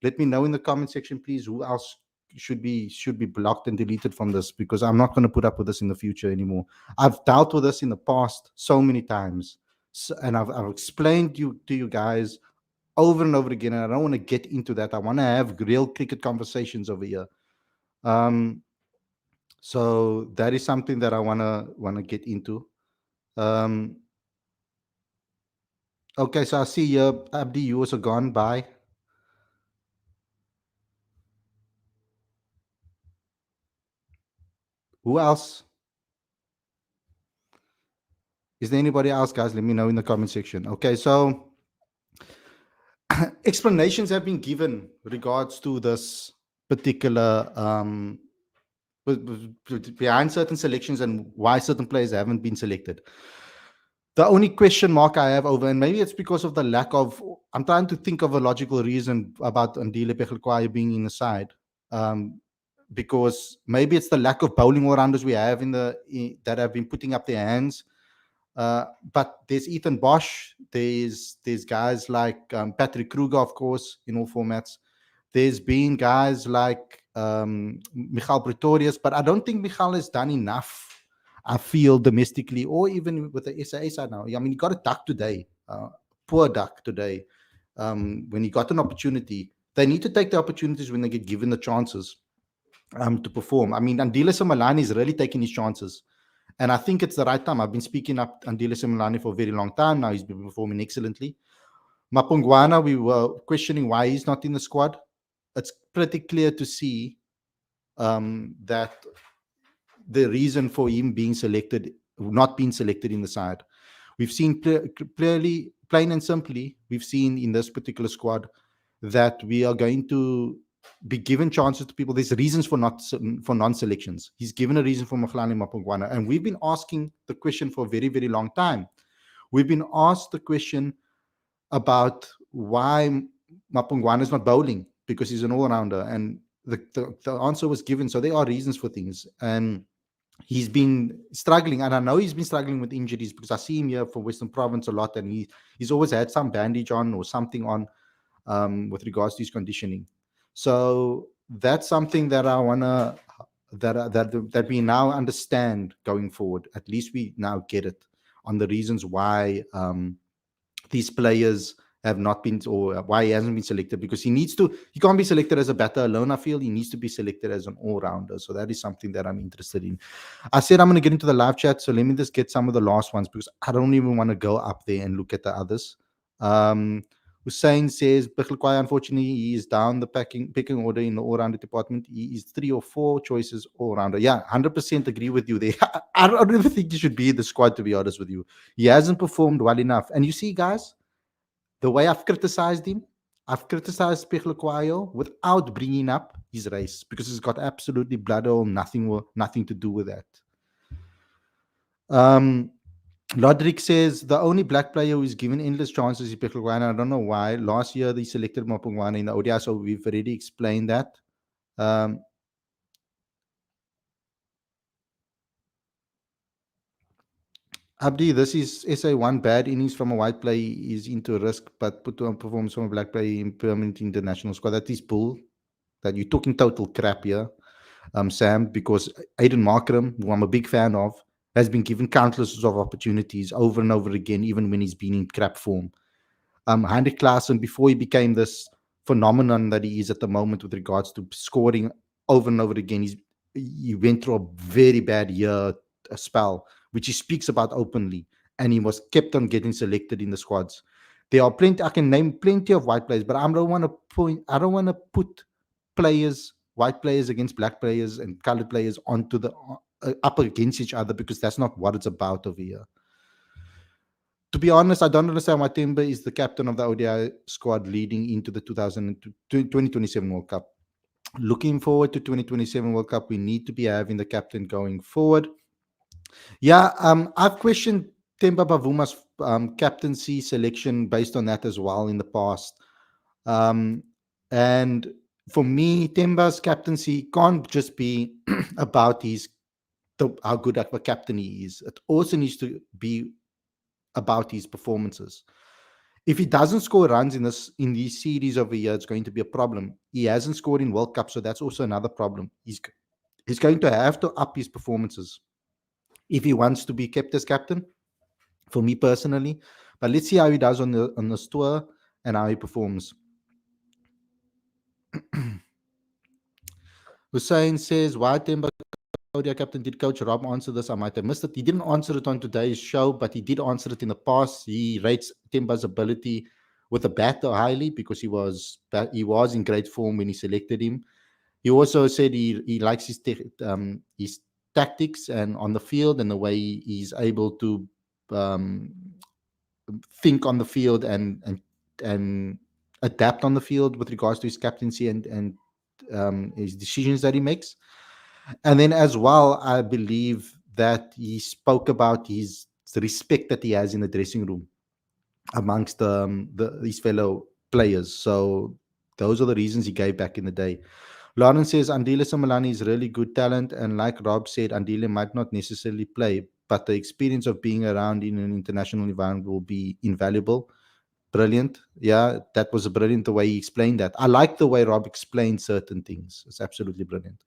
Let me know in the comment section, please. Who else should be blocked and deleted from this, because I'm not going to put up with this in the future anymore. I've dealt with this in the past so many times, and I've explained to you guys over and over again, and I don't want to get into that. I want to have real cricket conversations over here. So that is something that I want to get into. Okay, so I see you, Abdi, you also gone. Bye. Who else? Is there anybody else, guys? Let me know in the comment section. Okay, so explanations have been given regards to this particular behind certain selections and why certain players haven't been selected. The only question mark I have over, and maybe it's because of the lack of, I'm trying to think of a logical reason about Andile Pechelquai being in the side. Because maybe it's the lack of bowling all-rounders we have that have been putting up their hands. But there's Ethan Bosch. There's guys like Patrick Kruger, of course, in all formats. There's been guys like Michal Pretorius, but I don't think Michal has done enough, I feel, domestically or even with the SA side now. I mean, he got a duck today, poor duck today. When he got an opportunity, they need to take the opportunities when they get given the chances to perform. I mean, Andile Simelane is really taking his chances. And I think it's the right time. I've been speaking up Andile Simelane for a very long time now. He's been performing excellently. Mapungwana, we were questioning why he's not in the squad. It's pretty clear to see that the reason for him being selected, not being selected in the side. We've seen clearly, plain and simply, we've seen in this particular squad that we are going to be given chances to people. There's reasons for non-selections. He's given a reason for Mokhlane Mapungwana, and we've been asking the question for a very, very long time. We've been asked the question about why Mapungwana is not bowling, because he's an all-rounder, and the answer was given. So there are reasons for things, and he's been struggling, and I know he's been struggling with injuries, because I see him here for Western Province a lot, and he's always had some bandage on or something on with regards to his conditioning. So that's something that I wanna that we now understand going forward. At least we now get it on the reasons why these players have not been, or why he hasn't been selected, because he can't be selected as a batter alone. I feel he needs to be selected as an all-rounder. So that is something that I'm interested in. I said I'm going to get into the live chat, so let me just get some of the last ones, because I don't even want to go up there and look at the others. Hussein says, Bekhlkwai, unfortunately, he is down the picking order in the all-rounder department. He is 3 or 4 choices all-rounder. Yeah, 100% agree with you there. I don't even think he should be in the squad, to be honest with you. He hasn't performed well enough. And you see, guys, the way I've criticized him, I've criticized Bekhlkwai without bringing up his race, because it's got absolutely blood or nothing to do with that. Lodrick says the only black player who is given endless chances is Bekhlkwai. I don't know why. Last year they selected Mapungwana in the ODI, so we've already explained that. Abdi, this is SA1 bad innings from a white player is into a risk, but put on performance from a black player in permanent international squad. That is bull. That you're talking total crap here, Sam, because Aiden Markram, who I'm a big fan of, has been given countless of opportunities over and over again, even when he's been in crap form. Heinrich Klaassen, before he became this phenomenon that he is at the moment with regards to scoring over and over again, he went through a very bad year, a spell, which he speaks about openly, and he was kept on getting selected in the squads. There are plenty, I can name plenty of white players, but I don't want to put white players against black players and colored players onto the up against each other, because that's not what it's about over here. To be honest, I don't understand why Timber is the captain of the ODI squad leading into the 2027 World Cup. Looking forward to 2027 World Cup, we need to be having the captain going forward. Yeah, I've questioned Temba Bavuma's captaincy selection based on that as well in the past. And for me, Temba's captaincy can't just be about how good of a captain he is. It also needs to be about his performances. If he doesn't score runs in these series over here, it's going to be a problem. He hasn't scored in World Cup, so that's also another problem. He's going to have to up his performances if he wants to be kept as captain, for me personally. But let's see how he does on this tour and how he performs. Hussein says, why Temba ODI captain? Did Coach Rob answer this? I might have missed it. He didn't answer it on today's show, but he did answer it in the past. He rates Temba's ability with the bat highly, because he was in great form when he selected him. He also said he likes his tactics and on the field, and the way he's able to think on the field and adapt on the field with regards to his captaincy and his decisions that he makes. And then as well, I believe that he spoke about the respect that he has in the dressing room amongst these fellow players. So those are the reasons he gave back in the day. Lawrence says Andile Simelane is really good talent, and like Rob said, Andile might not necessarily play, but the experience of being around in an international environment will be invaluable. Brilliant. Yeah, that was brilliant the way he explained that. I like the way Rob explained certain things. It's absolutely brilliant.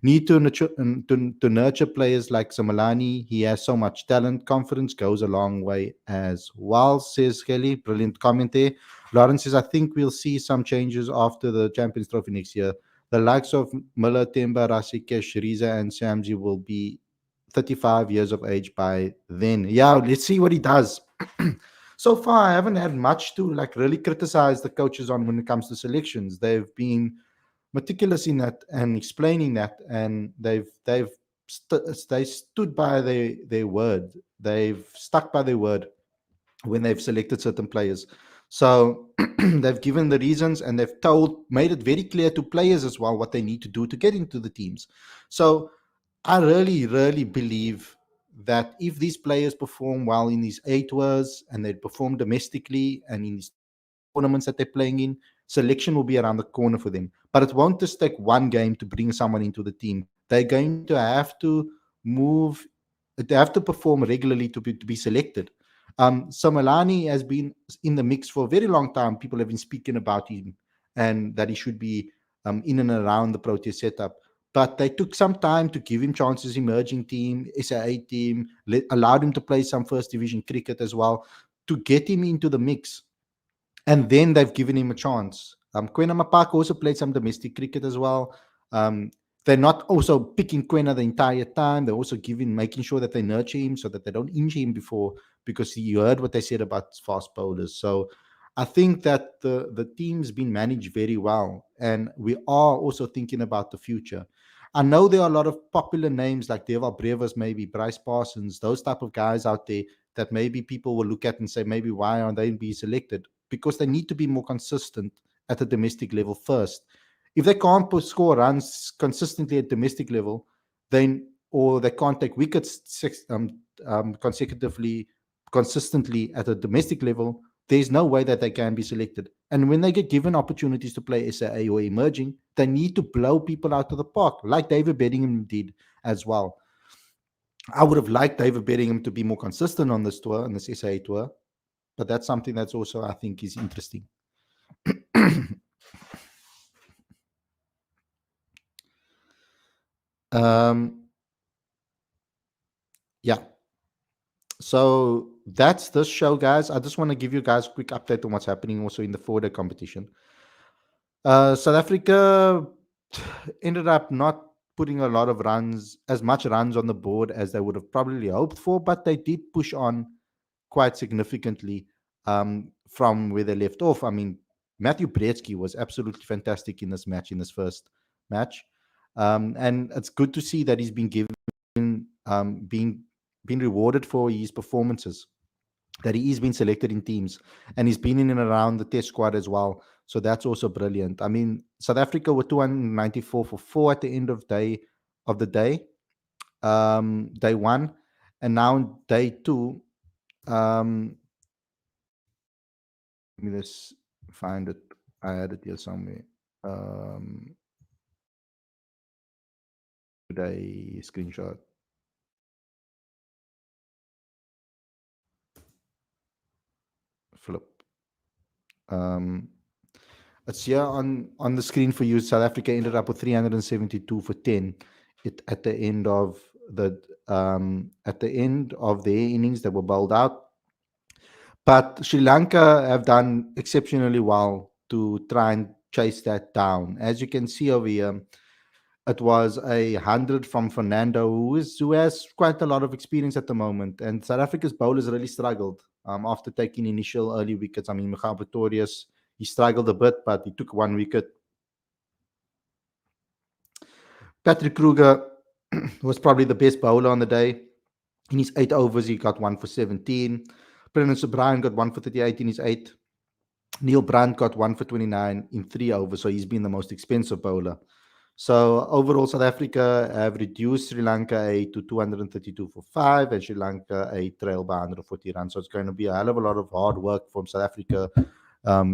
Need to nurture players like Simelane. He has so much talent. Confidence goes a long way as well, says Kelly. Brilliant comment there. Lawrence says, I think we'll see some changes after the Champions Trophy next year. The likes of Miller, Temba, Rasikesh, Riza, and Samji will be 35 years of age by then. Yeah, let's see what he does. So far, I haven't had much to really criticize the coaches on when it comes to selections. They've been meticulous in that and explaining that, and they stood by their word. They've stuck by their word when they've selected certain players. So they've given the reasons, and they've made it very clear to players as well what they need to do to get into the teams. So I really, really believe that if these players perform well in these A tours and they perform domestically and in these tournaments that they're playing in, selection will be around the corner for them. But it won't just take one game to bring someone into the team. They're going to have to move, they have to perform regularly to be selected. Somalani has been in the mix for a very long time. People have been speaking about him and that he should be in and around the Proteas setup. But they took some time to give him chances, emerging team, SAA team, allowed him to play some first division cricket as well to get him into the mix. And then they've given him a chance. Kwena Mapaka also played some domestic cricket as well. They're not also picking Kwena the entire time. They're also making sure that they nurture him so that they don't injure him before, because you heard what they said about fast bowlers. So I think that the team's been managed very well, and we are also thinking about the future. I know there are a lot of popular names like Deva Brevas, maybe Bryce Parsons, those type of guys out there that maybe people will look at and say, maybe why aren't they being selected? Because they need to be more consistent at the domestic level first. If they can't score runs consistently at domestic level, then or they can't take wickets consistently at a domestic level, there's no way that they can be selected. And when they get given opportunities to play SAA or emerging, they need to blow people out of the park, like David Bedingham did as well. I would have liked David Bedingham to be more consistent on this tour, on this SAA tour, but that's something that's also, I think, is interesting. Yeah. So that's this show, guys. I just want to give you guys a quick update on what's happening also in the 4-day competition. South Africa ended up not putting a lot of runs, as much runs on the board as they would have probably hoped for, but they did push on quite significantly from where they left off. I mean, Matthew Bretsky was absolutely fantastic in this match, in this first match. And it's good to see that he's been given, been rewarded for his performances, that he is being selected in teams, and he's been in and around the test squad as well. So that's also brilliant. I mean, South Africa were 294 for 4 at the end of the day, day 1, and now day 2. Let me just find it. I had it here somewhere. Today screenshot. Flip. It's here on the screen for you. South Africa ended up with 372 for 10 at the end of their innings. They were bowled out. But Sri Lanka have done exceptionally well to try and chase that down. As you can see over here, it was 100 from Fernando, who has quite a lot of experience at the moment. And South Africa's bowlers really struggled after taking initial early wickets. I mean, Michael Pretorius, he struggled a bit, but he took 1 wicket. Patrick Kruger was probably the best bowler on the day. In his 8 overs, he got 1 for 17. Brendan O'Brien got 1 for 38 in his 8. Neil Brandt got 1 for 29 in 3 overs, so he's been the most expensive bowler. So overall, South Africa have reduced Sri Lanka A to 232 for 5, and Sri Lanka A trail by 140 runs. So it's going to be a hell of a lot of hard work from South Africa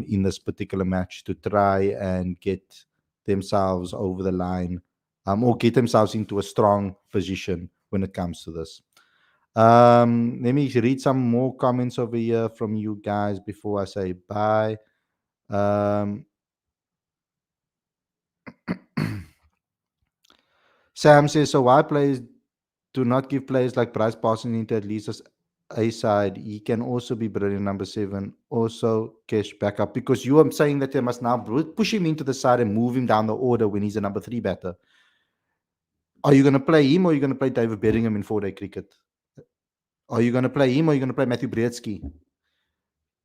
in this particular match to try and get themselves over the line, or get themselves into a strong position when it comes to this. Let me read some more comments over here from you guys before I say bye. Sam says, so why players do not give players like Bryce Parsons into at least a side? He can also be brilliant number 7. Also cash backup, because you are saying that they must now push him into the side and move him down the order when he's a number 3 batter. Are you going to play him, or are you going to play David Bedingham in 4-day cricket? Are you going to play him, or are you going to play Matthew Bretsky?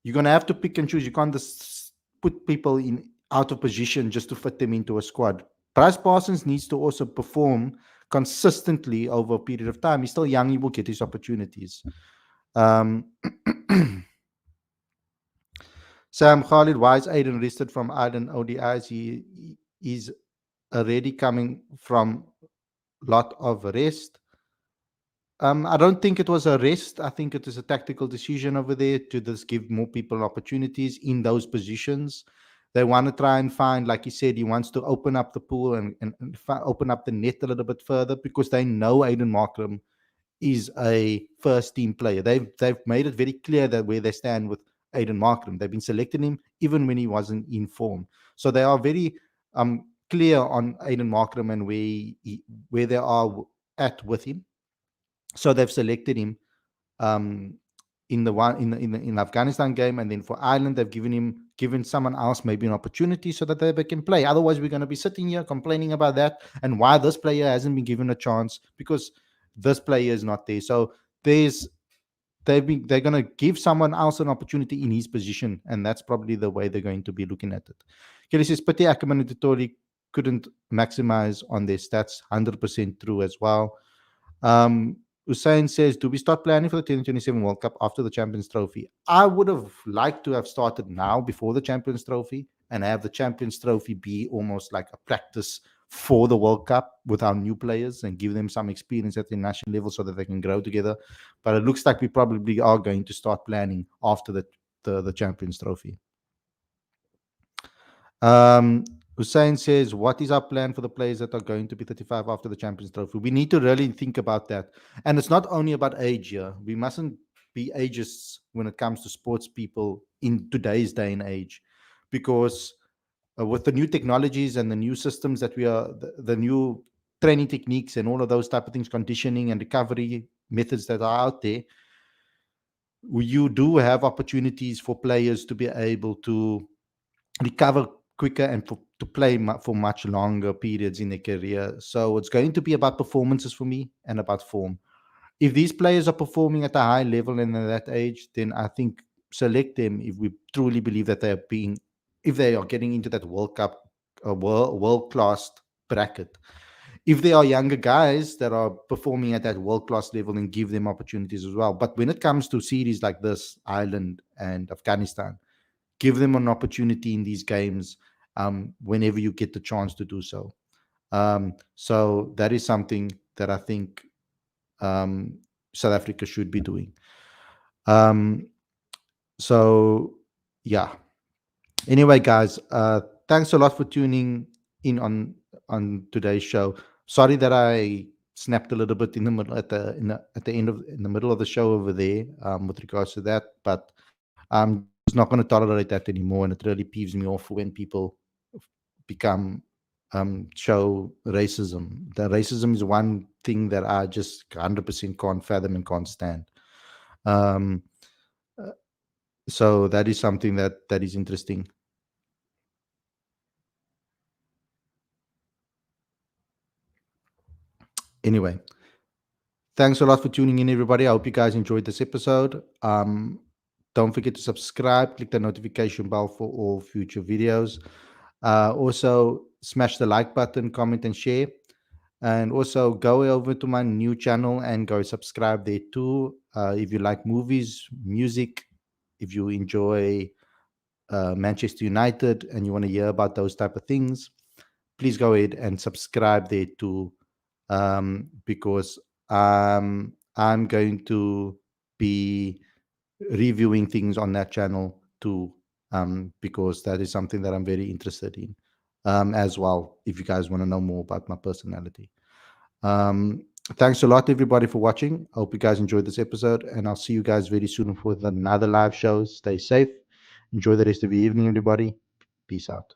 You're going to have to pick and choose. You can't just put people in out of position just to fit them into a squad. Bryce Parsons needs to also perform consistently over a period of time. He's still young. He will get his opportunities. Sam Khalid, why is Aiden rested from Ireland ODIs? He is already coming from lot of rest. I don't think it was a rest. I think it is a tactical decision over there to just give more people opportunities in those positions. They want to try and find, like he said, he wants to open up the pool and open up the net a little bit further because they know Aiden Markram is a first team player. They've made it very clear that where they stand with Aiden Markram. They've been selecting him even when he wasn't in form. So they are very clear on Aiden Markram and where they are at with him. So they've selected him in the Afghanistan game, and then for Ireland they've given someone else maybe an opportunity so that they can play. Otherwise, we're going to be sitting here complaining about that and why this player hasn't been given a chance because this player is not there. So they're going to give someone else an opportunity in his position, and that's probably the way they're going to be looking at it. Kelly says Pity Ackerman and Tutori couldn't maximize on their stats. 100% true as well. Hussein says, do we start planning for the 2027 World Cup after the Champions Trophy? I would have liked to have started now before the Champions Trophy and have the Champions Trophy be almost like a practice for the World Cup with our new players and give them some experience at the national level so that they can grow together. But it looks like we probably are going to start planning after the Champions Trophy. Hussein says, what is our plan for the players that are going to be 35 after the Champions Trophy? We need to really think about that. And it's not only about age here. We mustn't be ageists when it comes to sports people in today's day and age. Because with the new technologies and the new systems that we are, the new training techniques and all of those type of things, conditioning and recovery methods that are out there, you do have opportunities for players to be able to recover quicker and to play for much longer periods in their career. So it's going to be about performances for me and about form. If these players are performing at a high level and at that age, then I think select them if we truly believe that if they are getting into that World Cup, world-class bracket. If they are younger guys that are performing at that world-class level, and give them opportunities as well. But when it comes to series like this, Ireland and Afghanistan, give them an opportunity in these games whenever you get the chance to do so. So that is something that I think South Africa should be doing. So, yeah. Anyway, guys, thanks a lot for tuning in on today's show. Sorry that I snapped a little bit in the middle in the middle of the show over there with regards to that, but I'm just not going to tolerate that anymore, and it really peeves me off when people become show racism. The racism is one thing that I just 100% can't fathom and can't stand. So that is something that is interesting. Anyway, thanks a lot for tuning in, everybody. I hope you guys enjoyed this episode. Don't forget to subscribe, click the notification bell for all future videos. Also, smash the like button, comment, and share. And also go over to my new channel and go subscribe there too. If you like movies, music, if you enjoy Manchester United and you want to hear about those type of things, please go ahead and subscribe there too. Because I'm going to be reviewing things on that channel too, because that is something that I'm very interested in as well, if you guys want to know more about my personality. Thanks a lot, everybody, for watching. I hope you guys enjoyed this episode, and I'll see you guys very soon for another live show. Stay safe. Enjoy the rest of your evening, everybody. Peace out.